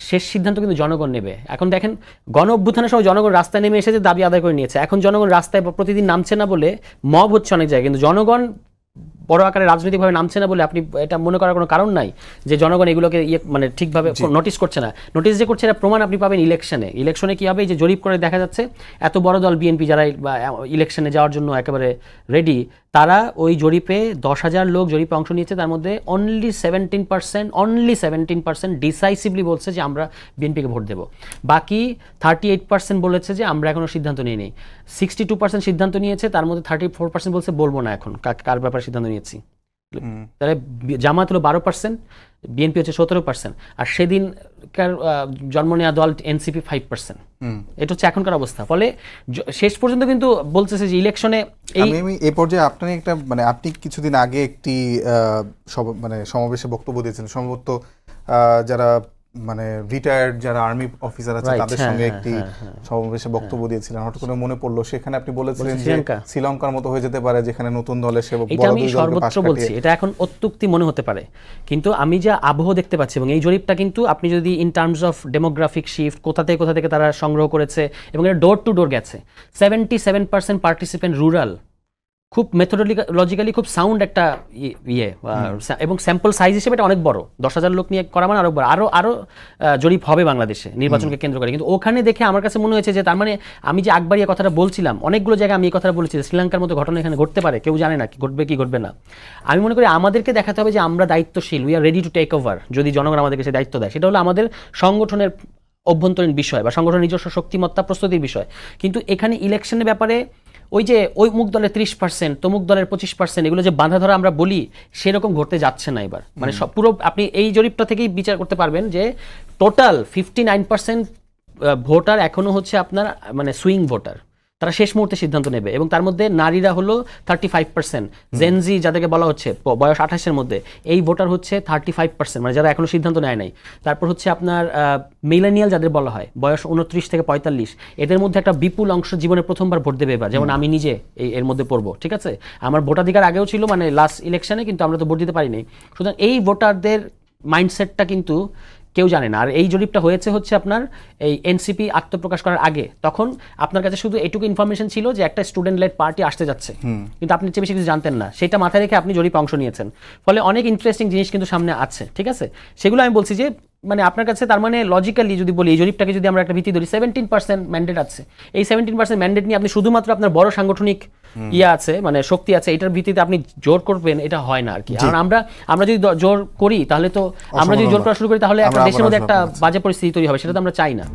শেষ সিদ্ধান্ত কিন্তু জনগণ নেবে। এখন দেখেন গণ অভ্যুত্থানের সময় জনগণ রাস্তায় নেমে এসেছে, দাবি আদায় করে নিয়েছে। এখন জনগণ রাস্তায় প্রতিদিন নামছে না বলে মব হচ্ছে অনেক জায়গায়, কিন্তু জনগণ বড় আকারে রাজনৈতিকভাবে নামছে না বলে আপনি এটা মনে করার কোনো কারণ নাই যে জনগণ এগুলোকে মানে ঠিকভাবে নোটিস করছে না। নোটিস যে করছে এটা প্রমাণ আপনি পাবেন ইলেকশনে কি হবে, যে জরিপ করে দেখা যাচ্ছে এত বড় দল বিএনপি যারা ইলেকশনে যাওয়ার জন্য একেবারে রেডি, তারা ওই জরিপে 10,000 লোক জরিপে অংশ নিয়েছে, তার মধ্যে অনলি 17% ডিসাইসিভলি বলছে যে আমরা বিএনপিকে ভোট দেব। বাকি 38% বলেছে যে আমরা এখনো সিদ্ধান্ত নিয়ে নেই। 62% সিদ্ধান্ত নিয়েছে, তার মধ্যে 34% বলছে বলবো না এখন কার ব্যাপারে সিদ্ধান্ত নিয়েছি। তাহলে জামাত হলো 12%, বিএনপি হচ্ছে 17%, আর সেদিনকার জন্ম নেওয়া দল এনসিপি 5%। এটা হচ্ছে এখনকার অবস্থা। ফলে শেষ পর্যন্ত কিন্তু বলতেছে যে ইলেকশনে এই পর্যায়ে আপনার একটা মানে আপনি কিছুদিন আগে একটি মানে সমাবেশে বক্তব্য দিয়েছেন, সম্ভবত যারা মানে রিটায়ার্ড যারা আর্মি অফিসার আছে তাদের সঙ্গে একটি সমাবেশে বক্তব্য দিয়েছিলেন। হঠাৎ করে মনে পড়লো সেখানে আপনি বলেছিলেন যে শ্রীলঙ্কার মতো হয়ে যেতে পারে, যেখানে নতুন দলের সেবক এটা আমি সর্বত্র বলছি, এটা এখন অত্যুক্তি মনে হতে পারে, কিন্তু আমি যা আবহ দেখতে পাচ্ছি, এবং এই জরিপটা কিন্তু আপনি যদি in terms of demographic shift কোথা থেকে তারা সংগ্রহ করেছে, এবং এটা ডোর টু ডোর গেছে। 77% পার্টিসিপেন্ট রুরাল, খুব মেথোডোলজিক্যালি খুব সাউন্ড একটা এবং স্যাম্পল সাইজ হিসেবে এটা অনেক বড়। 10,000 লোক নিয়ে করা মানে আরো বড়, আরো জরিপ হবে বাংলাদেশে নির্বাচনকে কেন্দ্র করে। কিন্তু ওখানে দেখে আমার কাছে মনে হয়েছে যে তার মানে আমি যে আকবরিয়া কথাটা বলছিলাম, অনেকগুলো জায়গায় আমি এই কথাটা বলেছি যে শ্রীলঙ্কার মতো ঘটনা এখানে ঘটতে পারে, কেউ জানে না কি ঘটবে কি ঘটবে না। আমি মনে করি আমাদেরকে দেখাতে হবে যে আমরা দায়িত্বশীল, we are ready to take over, যদি জনগণ আমাদেরকে সেই দায়িত্ব দেয়। সেটা হলো আমাদের সংগঠনের অভ্যন্তরীণ বিষয় বা সংগঠনের নিজস্ব শক্তিমত্তা প্রস্তুতির বিষয়। কিন্তু এখানে ইলেকশনের ব্যাপারে ওই যে ওই মুখ দলের 30%, তমুক দলের 25%, এগুলো যে বাঁধা ধরা আমরা বলি, সেরকম ঘটতে যাচ্ছে না এবার। মানে সব পুরো আপনি এই জরিপটা থেকেই বিচার করতে পারবেন যে টোটাল 59% ভোটার এখনো হচ্ছে আপনার মানে সুইং ভোটার, তারা শেষ মুহূর্তে সিদ্ধান্ত নেবে। এবং তার মধ্যে নারীরা হলো 35%, জেনজি যাদেরকে বলা হচ্ছে বয়স 28-এর মধ্যে, এই ভোটার হচ্ছে 35%, মানে যারা এখনো সিদ্ধান্ত নেয় নাই। তারপর হচ্ছে আপনার মিলেনিয়াল যাদের বলা হয়, বয়স 29 থেকে 45, এদের মধ্যে একটা বিপুল অংশ জীবনে প্রথমবার ভোট দেবে এবার, যেমন আমি নিজে এর মধ্যে পড়বো। ঠিক আছে, আমার ভোটাধিকার আগেও ছিল মানে লাস্ট ইলেকশনে, কিন্তু আমরা তো ভোট দিতে পারিনি। সুতরাং এই ভোটারদের মাইন্ডসেটটা কিন্তু কেউ জানে না। আর এই জরিপটা হচ্ছে আপনার এই এনসিপি আত্মপ্রকাশ করার আগে, তখন আপনার কাছে শুধু এটুকু ইনফরমেশন ছিল যে একটা স্টুডেন্ট লেড পার্টি আসতে যাচ্ছে, কিন্তু আপনি চেয়ে বেশি কিছু জানতেন না। সেটা মাথায় রেখে আপনি জরিপে অংশ নিয়েছেন, ফলে অনেক ইন্টারেস্টিং জিনিস কিন্তু সামনে আছে। ঠিক আছে, সেগুলো আমি বলছি যে মানে আপনার কাছে তার মানে লজিক্যালি যদি বলি, এই জরিপটাকে যদি আমরা একটা ভিত্তি ধরি, 17% ম্যান্ডেট আছে। এই 17% ম্যান্ডেট নিয়ে আপনি শুধুমাত্র আপনার বড় সাংগঠনিক আছে মানে শক্তি আছে, এটার ভিত্তিতে আপনি জোর করবেন, এটা হয় না আর কি। কারণ আমরা যদি জোর করি তাহলে তো আমরা যদি জোর করা শুরু করি তাহলে একটা দেশের মধ্যে একটা বাজে পরিস্থিতি তৈরি হবে, সেটা তো আমরা চাই না।